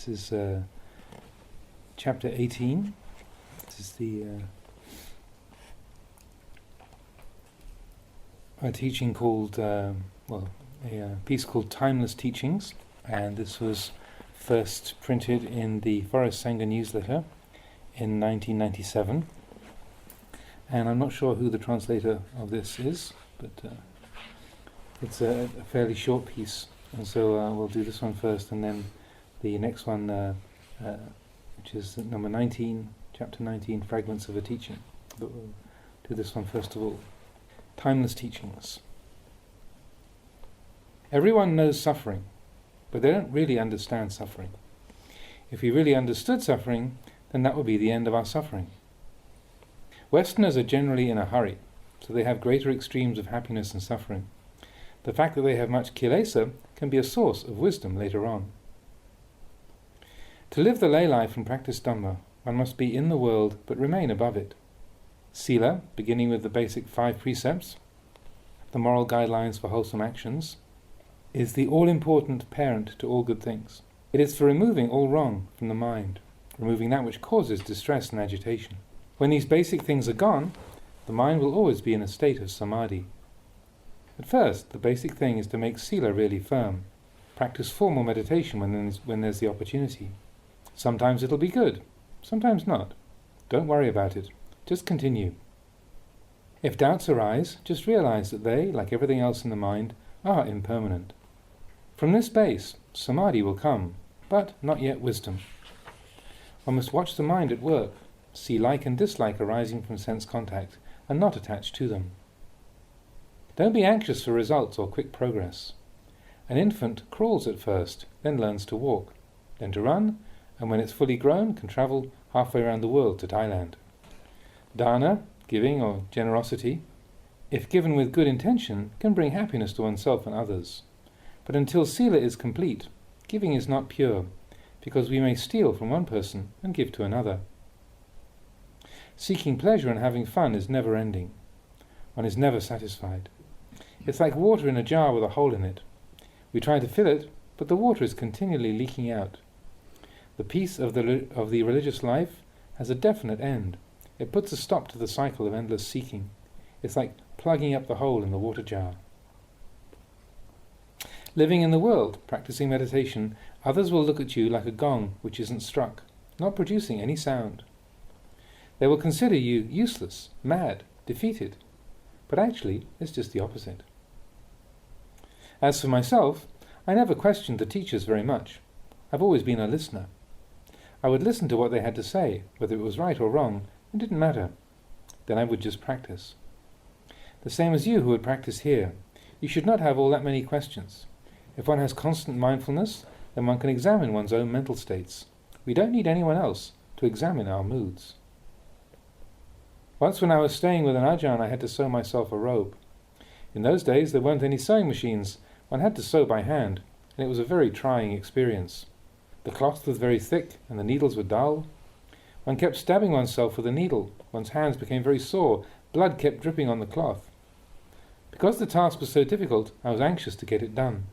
This is chapter 18. This is a teaching called, a piece called Timeless Teachings, and this was first printed in the Forest Sangha newsletter in 1997. And I'm not sure who the translator of this is, but it's a fairly short piece, and so we'll do this one first, and then the next one, which is number 19, chapter 19, Fragments of a Teaching. But we'll do this one first of all. Timeless Teachings. Everyone knows suffering, but they don't really understand suffering. If we really understood suffering, then that would be the end of our suffering. Westerners are generally in a hurry, so they have greater extremes of happiness and suffering. The fact that they have much kilesa can be a source of wisdom later on. To live the lay life and practice Dhamma, one must be in the world but remain above it. Sila, beginning with the basic 5 precepts, the moral guidelines for wholesome actions, is the all-important parent to all good things. It is for removing all wrong from the mind, removing that which causes distress and agitation. When these basic things are gone, the mind will always be in a state of samadhi. At first, the basic thing is to make sila really firm. Practice formal meditation when there's the opportunity. Sometimes it'll be good, sometimes not. Don't worry about it. Just continue. If doubts arise, just realize that they, like everything else in the mind, are impermanent. From this base, samadhi will come, but not yet wisdom. One must watch the mind at work, see like and dislike arising from sense contact, and not attach to them. Don't be anxious for results or quick progress. An infant crawls at first, then learns to walk, then to run, and when it's fully grown can travel halfway around the world to Thailand. Dana, giving or generosity, if given with good intention, can bring happiness to oneself and others. But until sila is complete, giving is not pure, because we may steal from one person and give to another. Seeking pleasure and having fun is never ending. One is never satisfied. It's like water in a jar with a hole in it. We try to fill it, but the water is continually leaking out. The peace of the religious life has a definite end. It puts a stop to the cycle of endless seeking. It's like plugging up the hole in the water jar. Living in the world, practicing meditation, others will look at you like a gong which isn't struck, not producing any sound. They will consider you useless, mad, defeated, but actually it's just the opposite. As for myself, I never questioned the teachers very much. I've always been a listener. I would listen to what they had to say, whether it was right or wrong, it didn't matter. Then I would just practice. The same as you who would practice here. You should not have all that many questions. If one has constant mindfulness, then one can examine one's own mental states. We don't need anyone else to examine our moods. Once when I was staying with an Ajahn, I had to sew myself a robe. In those days there weren't any sewing machines. One had to sew by hand, and it was a very trying experience. The cloth was very thick, and the needles were dull. One kept stabbing oneself with a needle. One's hands became very sore. Blood kept dripping on the cloth. Because the task was so difficult, I was anxious to get it done.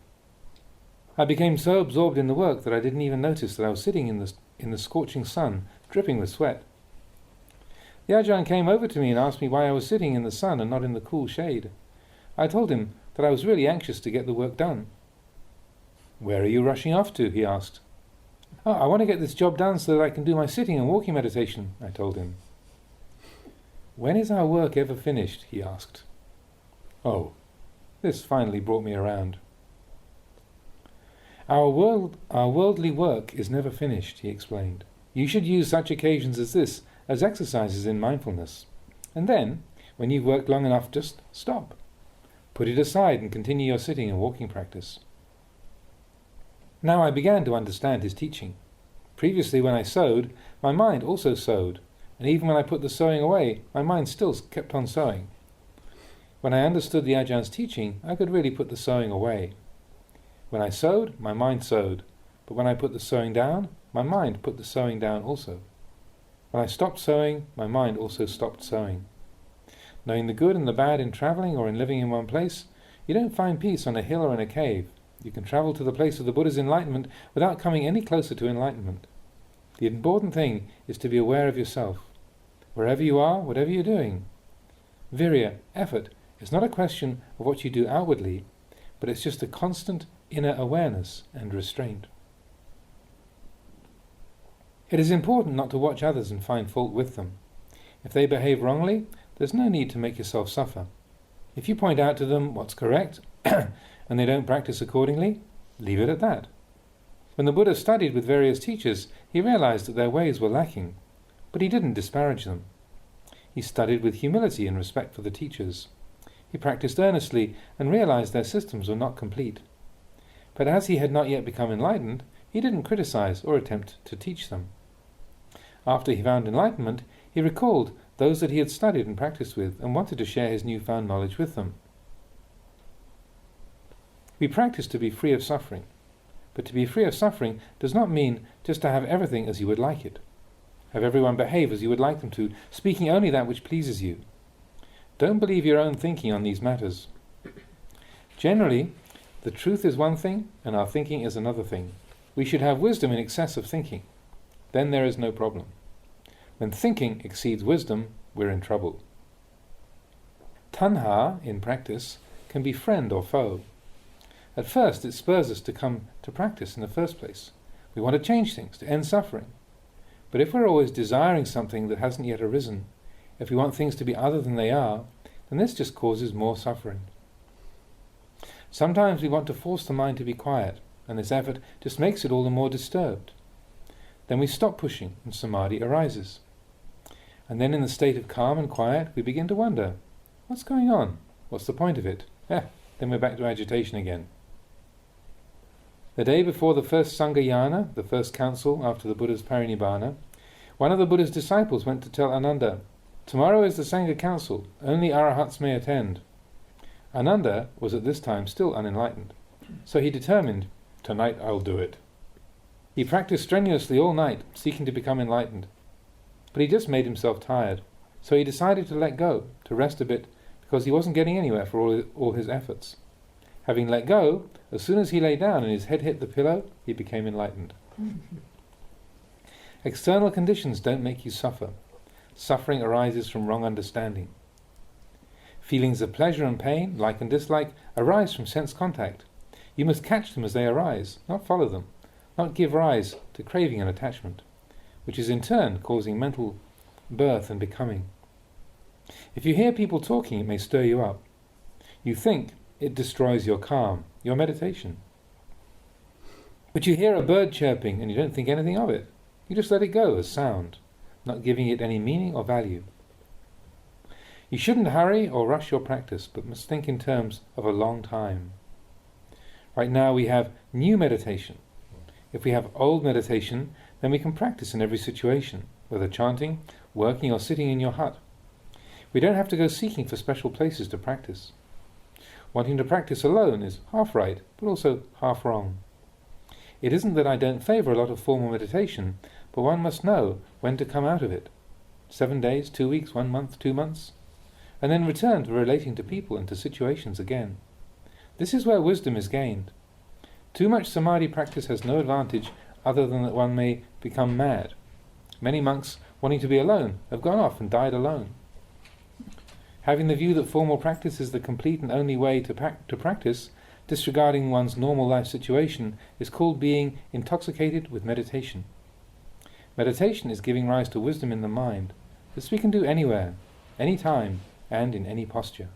I became so absorbed in the work that I didn't even notice that I was sitting in the scorching sun, dripping with sweat. The Ajahn came over to me and asked me why I was sitting in the sun and not in the cool shade. I told him that I was really anxious to get the work done. "Where are you rushing off to?" he asked. "Oh, I want to get this job done so that I can do my sitting and walking meditation," I told him. "When is our work ever finished?" he asked. Oh, this finally brought me around. Our worldly work is never finished," he explained. "You should use such occasions as this as exercises in mindfulness. And then, when you've worked long enough, just stop. Put it aside and continue your sitting and walking practice." Now I began to understand his teaching. Previously when I sewed, my mind also sewed, and even when I put the sewing away, my mind still kept on sewing. When I understood the Ajahns' teaching, I could really put the sewing away. When I sewed, my mind sewed, but when I put the sewing down, my mind put the sewing down also. When I stopped sewing, my mind also stopped sewing. Knowing the good and the bad in travelling or in living in one place, you don't find peace on a hill or in a cave, You can travel to the place of the Buddha's enlightenment without coming any closer to enlightenment. The important thing is to be aware of yourself, wherever you are, whatever you're doing. Virya, effort, is not a question of what you do outwardly, but it's just a constant inner awareness and restraint. It is important not to watch others and find fault with them. If they behave wrongly, there's no need to make yourself suffer. If you point out to them what's correct, and they don't practice accordingly, leave it at that. When the Buddha studied with various teachers, he realized that their ways were lacking, but he didn't disparage them. He studied with humility and respect for the teachers. He practiced earnestly and realized their systems were not complete. But as he had not yet become enlightened, he didn't criticize or attempt to teach them. After he found enlightenment, he recalled those that he had studied and practiced with and wanted to share his newfound knowledge with them. We practice to be free of suffering, but to be free of suffering does not mean just to have everything as you would like it. Have everyone behave as you would like them to, speaking only that which pleases you. Don't believe your own thinking on these matters. Generally, the truth is one thing and our thinking is another thing. We should have wisdom in excess of thinking. Then there is no problem. When thinking exceeds wisdom, we're in trouble. Tanha, in practice, can be friend or foe. At first, it spurs us to come to practice in the first place. We want to change things, to end suffering. But if we're always desiring something that hasn't yet arisen, if we want things to be other than they are, then this just causes more suffering. Sometimes we want to force the mind to be quiet, and this effort just makes it all the more disturbed. Then we stop pushing, and samadhi arises. And then in the state of calm and quiet, we begin to wonder, what's going on? What's the point of it? Then we're back to agitation again. The day before the first Sanghayana, the first council after the Buddha's parinibbana, one of the Buddha's disciples went to tell Ananda, "Tomorrow is the Sangha council, only arahats may attend." Ananda was at this time still unenlightened, so he determined, "Tonight I'll do it." He practiced strenuously all night, seeking to become enlightened. But he just made himself tired, so he decided to let go, to rest a bit, because he wasn't getting anywhere for all his efforts. Having let go, as soon as he lay down and his head hit the pillow, he became enlightened. External conditions don't make you suffer. Suffering arises from wrong understanding. Feelings of pleasure and pain, like and dislike, arise from sense contact. You must catch them as they arise, not follow them, not give rise to craving and attachment, which is in turn causing mental birth and becoming. If you hear people talking, it may stir you up. You think it destroys your calm, your meditation. But you hear a bird chirping and you don't think anything of it. You just let it go as sound, not giving it any meaning or value. You shouldn't hurry or rush your practice, but must think in terms of a long time. Right now we have new meditation. If we have old meditation, then we can practice in every situation, whether chanting, working or sitting in your hut. We don't have to go seeking for special places to practice. Wanting to practice alone is half right, but also half wrong. It isn't that I don't favour a lot of formal meditation, but one must know when to come out of it. 7 days, 2 weeks, 1 month, 2 months, and then return to relating to people and to situations again. This is where wisdom is gained. Too much samadhi practice has no advantage other than that one may become mad. Many monks, wanting to be alone, have gone off and died alone. Having the view that formal practice is the complete and only way to practice, disregarding one's normal life situation, is called being intoxicated with meditation. Meditation is giving rise to wisdom in the mind. This we can do anywhere, any time, and in any posture.